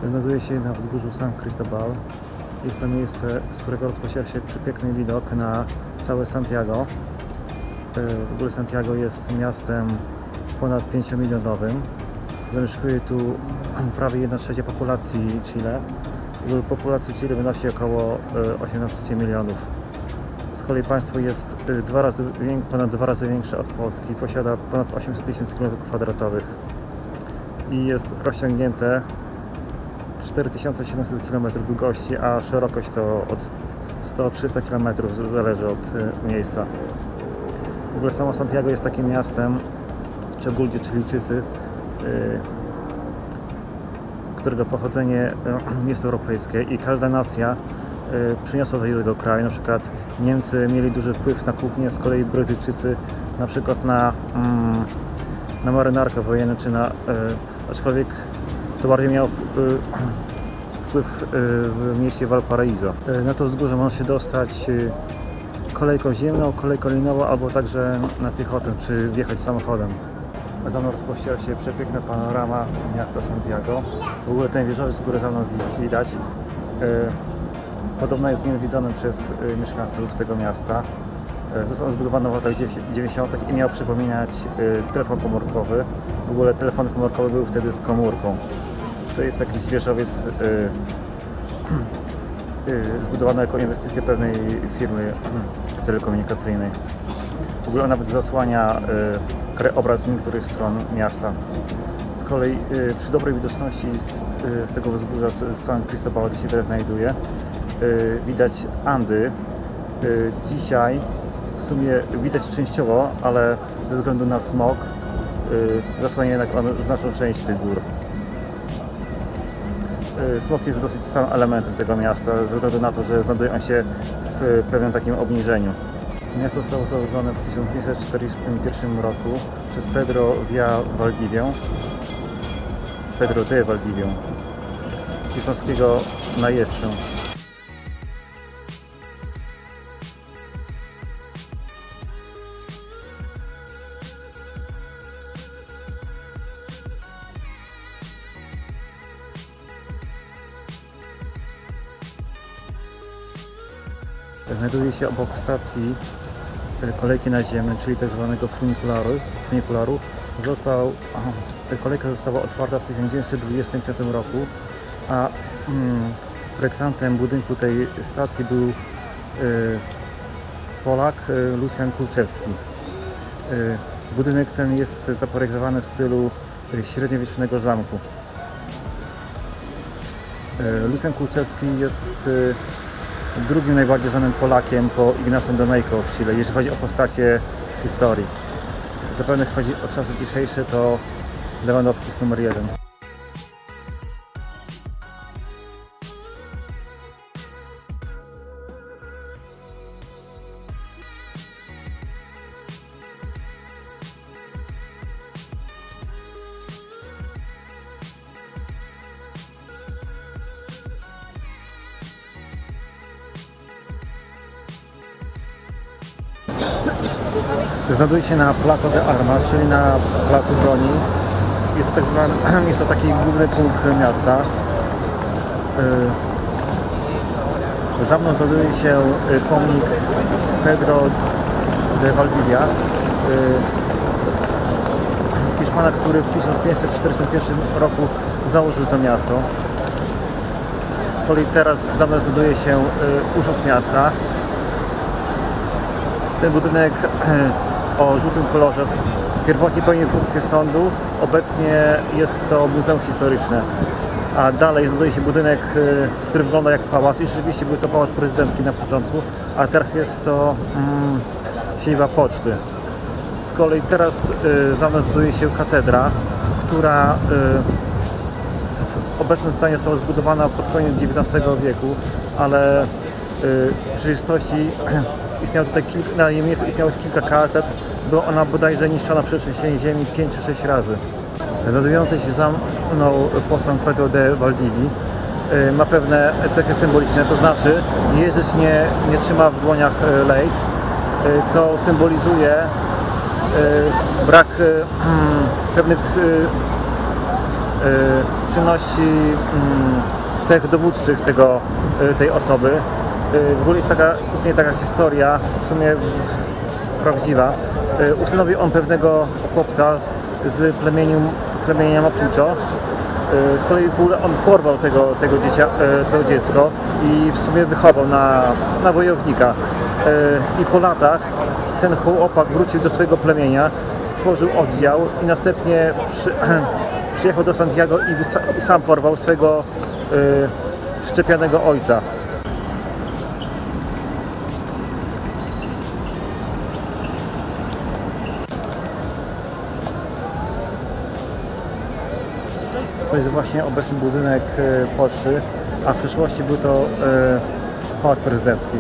Znajduje się na wzgórzu San Cristobal. Jest to miejsce, z którego rozpoczyna się przepiękny widok na całe Santiago. W ogóle Santiago jest miastem ponad 5-milionowym. Zamieszkuje tu prawie 1/3 populacji Chile. W ogóle populacja Chile wynosi około 18 milionów. Z kolei państwo jest ponad 2 razy większe od Polski. Posiada ponad 800 000 km² i jest rozciągnięte 4700 km długości, a szerokość to od 100-300 km, zależy od miejsca. W ogóle samo Santiago jest takim miastem, szczególnie Chilijczycy, którego pochodzenie jest europejskie i każda nacja przyniosła coś do tego kraju. Na przykład Niemcy mieli duży wpływ na kuchnię, z kolei Brytyjczycy na przykład na marynarkę wojenną, aczkolwiek to bardziej miało wpływ w mieście Valparaiso. Na to wzgórze można się dostać kolejką ziemną, kolejką linową, albo także na piechotę, czy wjechać samochodem. Za mną rozpościera się przepiękna panorama miasta Santiago. W ogóle ten wieżowiec, który za mną widać, podobno jest znienawidzony przez mieszkańców tego miasta. Został zbudowany w latach 90. i miał przypominać telefon komórkowy. W ogóle telefony komórkowe były wtedy z komórką. To jest jakiś wieżowiec zbudowany jako inwestycja pewnej firmy telekomunikacyjnej. W ogóle on nawet zasłania krajobraz niektórych stron miasta. Z kolei przy dobrej widoczności z tego wzgórza z San Cristobal, gdzie się teraz znajduje, widać Andy. Dzisiaj w sumie widać częściowo, ale ze względu na smog zasłania jednak znaczną część tych gór. Smog jest dosyć stałym elementem tego miasta, ze względu na to, że znajduje on się w pewnym takim obniżeniu. Miasto zostało założone w 1541 roku przez Pedro de Valdivia, hiszpańskiego najeźdźcę. Znajduje się obok stacji kolejki naziemnej, czyli tak zwanego funikularu. Kolejka została otwarta w 1925 roku, a projektantem budynku tej stacji był Polak Lucjan Kulczewski. Budynek ten jest zaprojektowany w stylu średniowiecznego zamku. Lucjan Kulczewski jest drugim najbardziej znanym Polakiem po Ignacym Domeyko w Chile, jeśli chodzi o postacie z historii. Zapewne chodzi o czasy dzisiejsze, to Lewandowski jest numer 1. Znajduje się na Plaza de Armas, czyli na Placu Broni. Jest to taki główny punkt miasta. Za mną znajduje się pomnik Pedro de Valdivia, Hiszpana, który w 1541 roku założył to miasto. Z kolei teraz za mną znajduje się urząd miasta. Ten budynek o żółtym kolorze pierwotnie pełnił funkcję sądu, obecnie jest to muzeum historyczne. A dalej znajduje się budynek, który wygląda jak pałac i rzeczywiście był to pałac prezydentki na początku, a teraz jest to siedziba poczty. Z kolei teraz za mną znajduje się katedra, która w obecnym stanie została zbudowana pod koniec XIX wieku, ale w rzeczywistości na jej miejscu istniało kilka katedr. Była ona bodajże niszczona przez trzęsienie ziemi 5 czy 6 razy. Znajdujący się za mną posąg Pedro de Valdivii ma pewne cechy symboliczne, to znaczy jeździec nie trzyma w dłoniach lejc. To symbolizuje brak pewnych czynności, cech dowódczych tej osoby. W ogóle istnieje taka historia, w sumie prawdziwa. Usanowił on pewnego chłopca z plemienia Mapucho. Z kolei on porwał to dziecko i w sumie wychował na wojownika. I po latach ten chłopak wrócił do swojego plemienia, stworzył oddział i następnie przyjechał do Santiago i sam porwał swojego szczepianego ojca. To jest właśnie obecny budynek poczty, a w przeszłości był to pałac prezydencki.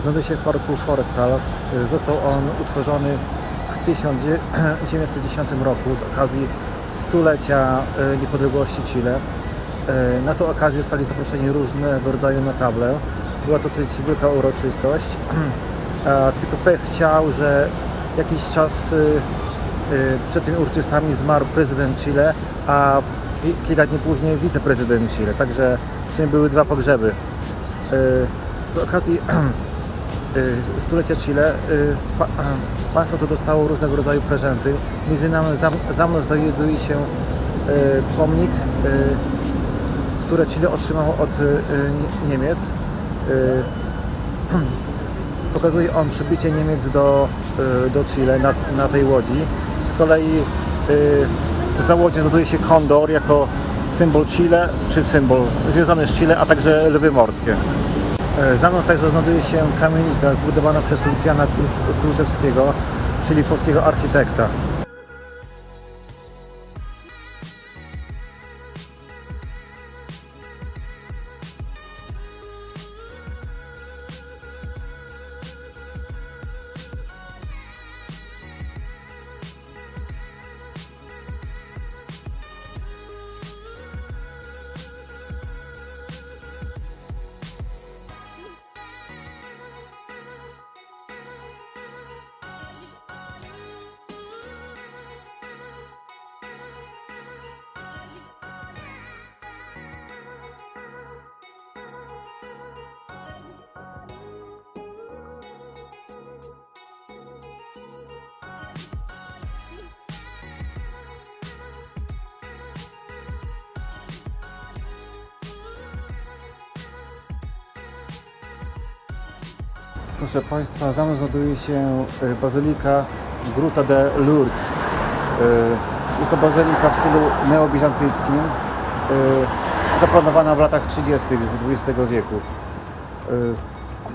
Znajduje się w parku Forestal. Został on utworzony w 1910 roku z okazji stulecia niepodległości Chile. Na tę okazję zostali zaproszeni różnego rodzaju notable. Była to dosyć wielka uroczystość. Tylko pech chciał, że jakiś czas przed tymi uroczystami zmarł prezydent Chile, a kilka dni później wiceprezydent Chile. Także w sumie były dwa pogrzeby. Z okazji stulecia Chile państwo to dostało różnego rodzaju prezenty. Między innymi za mną znajduje się pomnik, który Chile otrzymało od Niemiec. Pokazuje on przybycie Niemiec do Chile na tej łodzi. Z kolei za łodzią znajduje się kondor jako symbol Chile, czy symbol związany z Chile, a także lwy morskie. Za mną także znajduje się kamienica zbudowana przez Lucjana Kluczewskiego, czyli polskiego architekta. Proszę Państwa, za mną znajduje się bazylika Gruta de Lourdes. Jest to bazylika w stylu neobizantyjskim, zaplanowana w latach 30. XX wieku.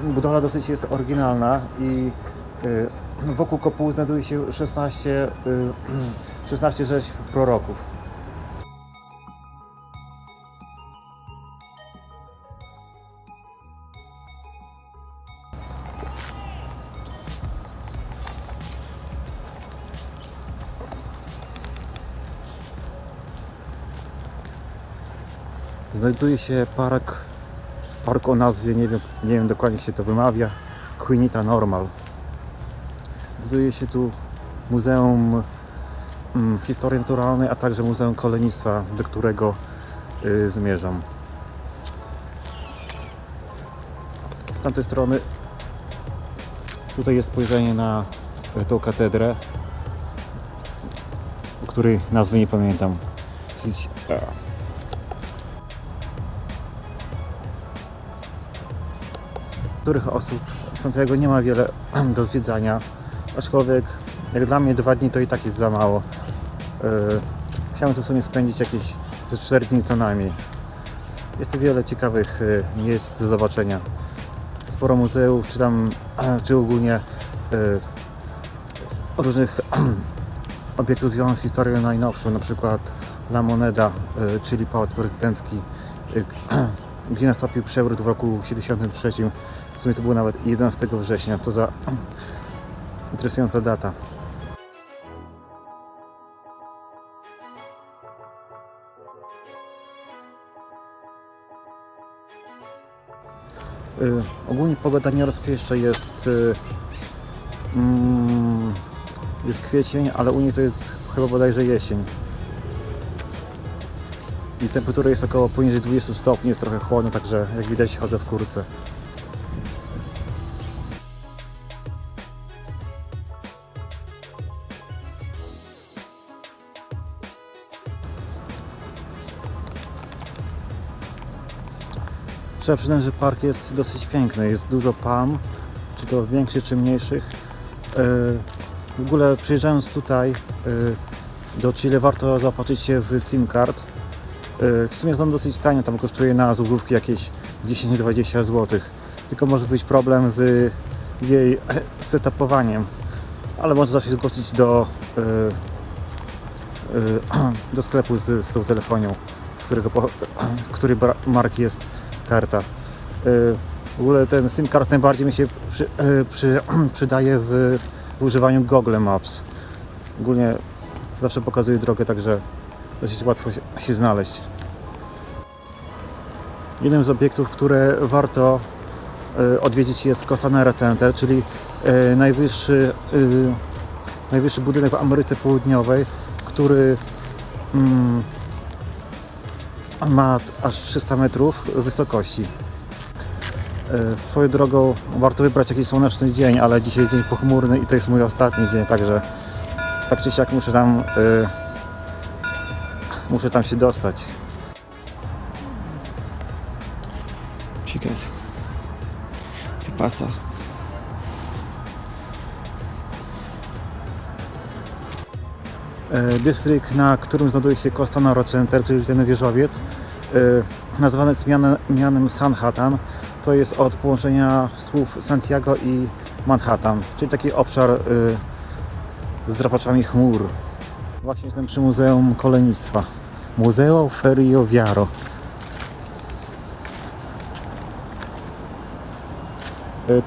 Budowla dosyć jest oryginalna i wokół kopuły znajduje się 16 rzeźb proroków. Znajduje się park o nazwie, nie wiem dokładnie jak się to wymawia, Quinta Normal. Znajduje się tu Muzeum Historii Naturalnej, a także Muzeum Kolejnictwa, do którego zmierzam. Z tamtej strony tutaj jest spojrzenie na tą katedrę, o której nazwy nie pamiętam. Których osób w Santiago nie ma wiele do zwiedzania, aczkolwiek jak dla mnie 2 dni to i tak jest za mało. Chciałem tu w sumie spędzić jakieś ze 4 dni co najmniej. Jest tu wiele ciekawych miejsc do zobaczenia. Sporo muzeów, czy ogólnie różnych obiektów związanych z historią najnowszą, na przykład La Moneda, czyli Pałac Prezydencki, gdzie nastąpił przewrót w roku 1973. W sumie to było nawet 11 września. To interesująca data. Ogólnie pogoda nie rozpieszcza, jest kwiecień, ale u niej to jest chyba bodajże jesień. I temperatura jest około poniżej 20 stopni, jest trochę chłodno, także jak widać chodzę w kurtce. Trzeba przyznać, że park jest dosyć piękny, jest dużo palm, czy to większych, czy mniejszych. W ogóle przyjeżdżając tutaj do Chile warto zaopatrzyć się w SIM card. W sumie jest on dosyć tanie, tam kosztuje na złotówki jakieś 10-20 zł. Tylko może być problem z jej setupowaniem, ale można zawsze zgłosić do sklepu z tą telefonią, który marki jest karta. W ogóle ten SIM card najbardziej mi się przydaje w używaniu Google Maps. Ogólnie zawsze pokazuje drogę, także dosyć łatwo się znaleźć. Jednym z które warto odwiedzić jest Costanera Center, czyli najwyższy budynek w Ameryce Południowej, który ma aż 300 metrów wysokości. Swoją drogą warto wybrać jakiś słoneczny dzień, ale dzisiaj jest dzień pochmurny i to jest mój ostatni dzień, także tak czy siak muszę tam się dostać. Chicas, ¿qué pasa? Dystrykt, na którym znajduje się Costanera Center, czyli ten wieżowiec, nazwany jest mianem Sanhattan. To jest od połączenia słów Santiago i Manhattan, czyli taki obszar z drapaczami chmur. Właśnie jestem przy Muzeum Kolejnictwa. Museo Ferroviario.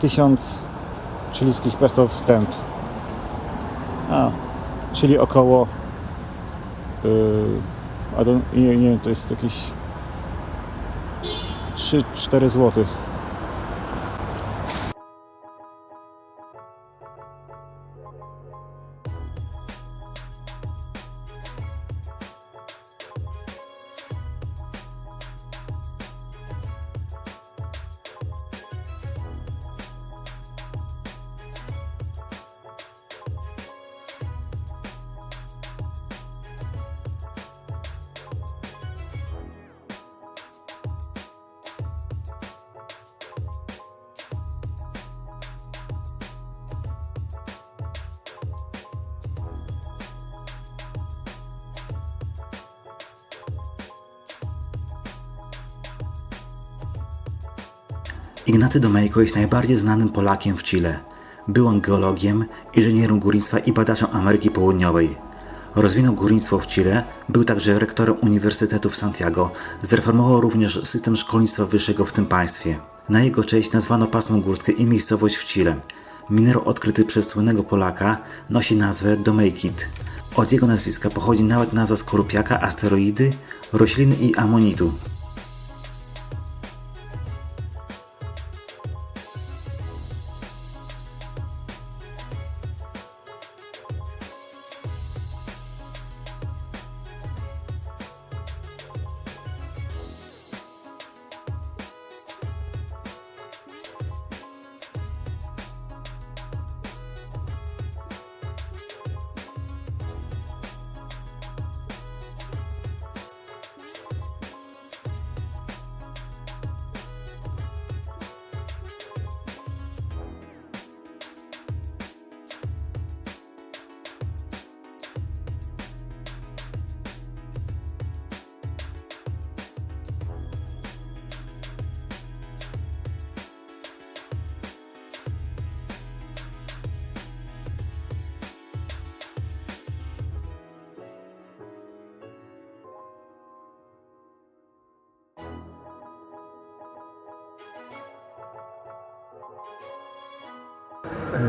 1000 chilijskich peso wstęp. Czyli około nie wiem, to jest jakieś 3-4 zł. Ignacy Domeyko jest najbardziej znanym Polakiem w Chile. Był on geologiem, inżynierem górnictwa i badaczem Ameryki Południowej. Rozwinął górnictwo w Chile, był także rektorem Uniwersytetu w Santiago, zreformował również system szkolnictwa wyższego w tym państwie. Na jego cześć nazwano pasmo górskie i miejscowość w Chile. Minerał odkryty przez słynnego Polaka nosi nazwę Domeykit. Od jego nazwiska pochodzi nawet nazwa skorupiaka, asteroidy, rośliny i amonitu.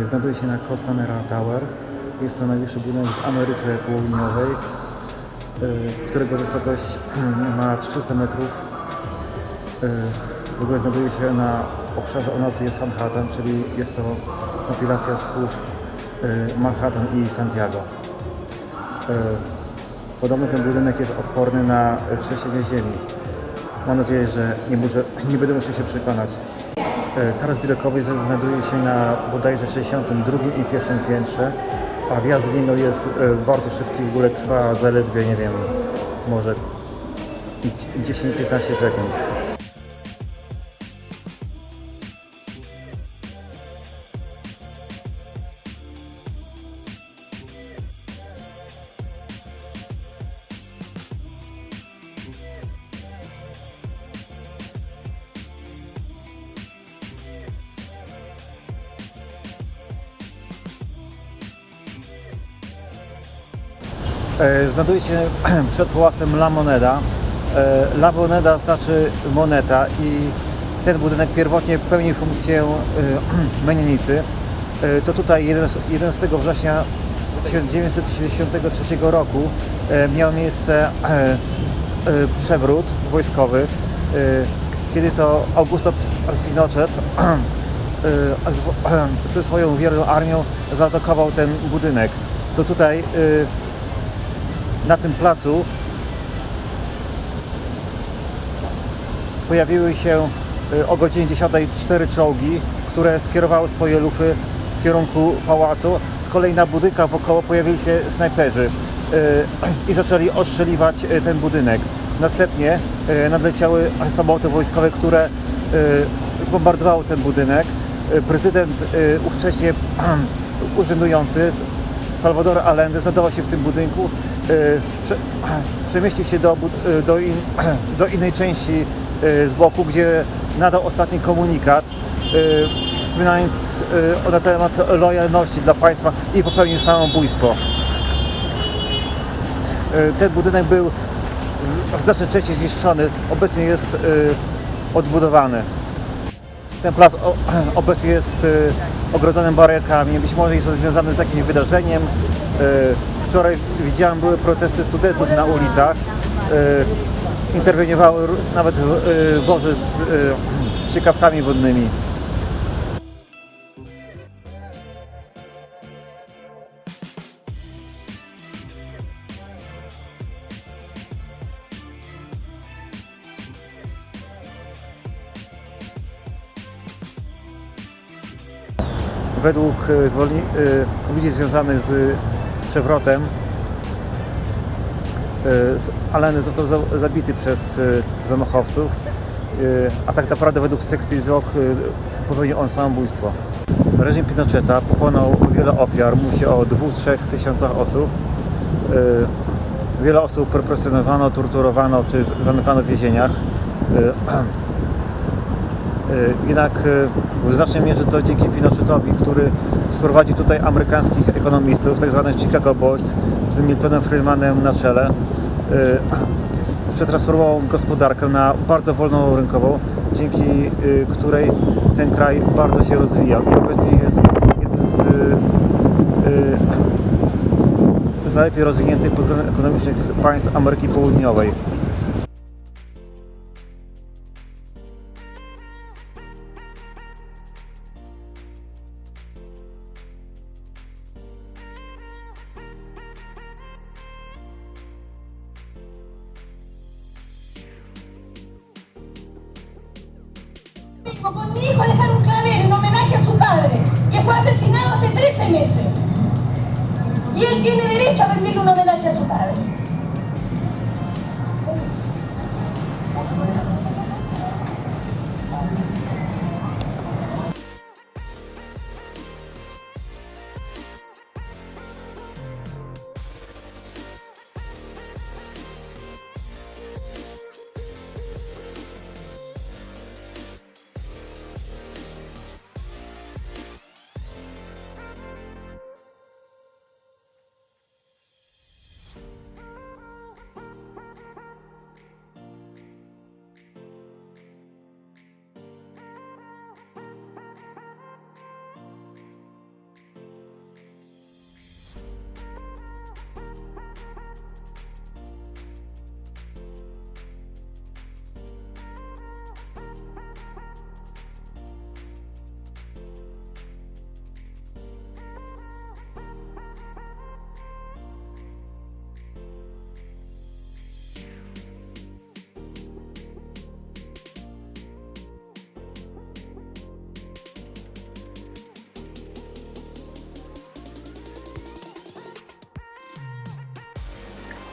znajduje się na Costanera Tower. Jest to najwyższy budynek w Ameryce Południowej, którego wysokość ma 300 metrów. W ogóle znajduje się na obszarze o nazwie Sanhattan, czyli jest to kompilacja słów Manhattan i Santiago. Podobno ten budynek jest odporny na trzęsienie ziemi. Mam nadzieję, że nie będę musiał się przekonać. Taras widokowy znajduje się na bodajże 62 i 1 piętrze, a wjazd w windą jest bardzo szybki, w ogóle trwa zaledwie, nie wiem, może 10-15 sekund. Znajduje się przed pałacem La Moneda. La Moneda znaczy moneta i ten budynek pierwotnie pełnił funkcję mennicy. To tutaj 11 września 1973 roku miał miejsce przewrót wojskowy, kiedy to Augusto Pinochet ze swoją wierną armią zaatakował ten budynek. To tutaj na tym placu pojawiły się o godzinie 10 4 czołgi, które skierowały swoje lufy w kierunku pałacu. Z kolei na budynkach wokoło pojawili się snajperzy i zaczęli ostrzeliwać ten budynek. Następnie nadleciały samoloty wojskowe, które zbombardowały ten budynek. Prezydent ówcześnie urzędujący Salvador Allende znajdował się w tym budynku, przemieścił się do innej części z boku, gdzie nadał ostatni komunikat, wspominając na temat lojalności dla państwa i popełnił samobójstwo. Ten budynek był w znacznej części zniszczony, obecnie jest odbudowany. Ten plac obecnie jest ogrodzony barierkami, być może jest to związane z jakimś wydarzeniem. Wczoraj widziałem, były protesty studentów na ulicach. Interweniowały nawet wozy z ciekawkami wodnymi. Według ludzi związanych z przewrotem Allende został zabity przez zamachowców, a tak naprawdę według sekcji zwłok popełnił on samobójstwo. Reżim Pinocheta pochłonął wiele ofiar, mówi się o 2-3 tysiącach osób. Wiele osób represjonowano, torturowano czy zamykano w więzieniach. Jednak w znacznej mierze to dzięki Pinochetowi, który sprowadził tutaj amerykańskich ekonomistów, tak zwanych Chicago Boys, z Miltonem Friedmanem na czele. Przetransformował gospodarkę na bardzo wolną rynkową, dzięki której ten kraj bardzo się rozwijał i obecnie jest jednym z najlepiej rozwiniętych pod względem ekonomicznych państw Ameryki Południowej. Con mi hijo dejar un clavel en homenaje a su padre, que fue asesinado hace 13 meses. Y él tiene derecho a rendirle un homenaje a su padre.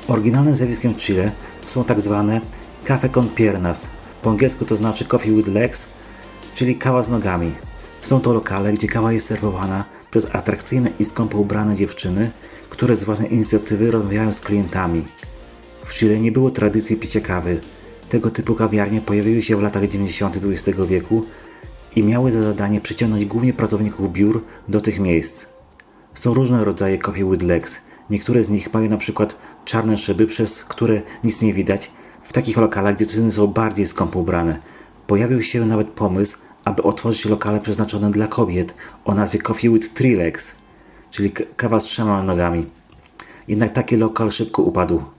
Oryginalnym zjawiskiem w Chile są tak zwane café con piernas. Po angielsku to znaczy coffee with legs, czyli kawa z nogami. Są to lokale, gdzie kawa jest serwowana przez atrakcyjne i skąpo ubrane dziewczyny, które z własnej inicjatywy rozmawiają z klientami. W Chile nie było tradycji picia kawy. Tego typu kawiarnie pojawiły się w latach 90. XX wieku i miały za zadanie przyciągnąć głównie pracowników biur do tych miejsc. Są różne rodzaje coffee with legs. Niektóre z nich mają na przykład czarne szyby, przez które nic nie widać. W takich lokalach dziewczyny są bardziej skąpo ubrane. Pojawił się nawet pomysł, aby otworzyć lokale przeznaczone dla kobiet o nazwie Coffee with Three Legs, czyli kawa z 3 nogami. Jednak taki lokal szybko upadł.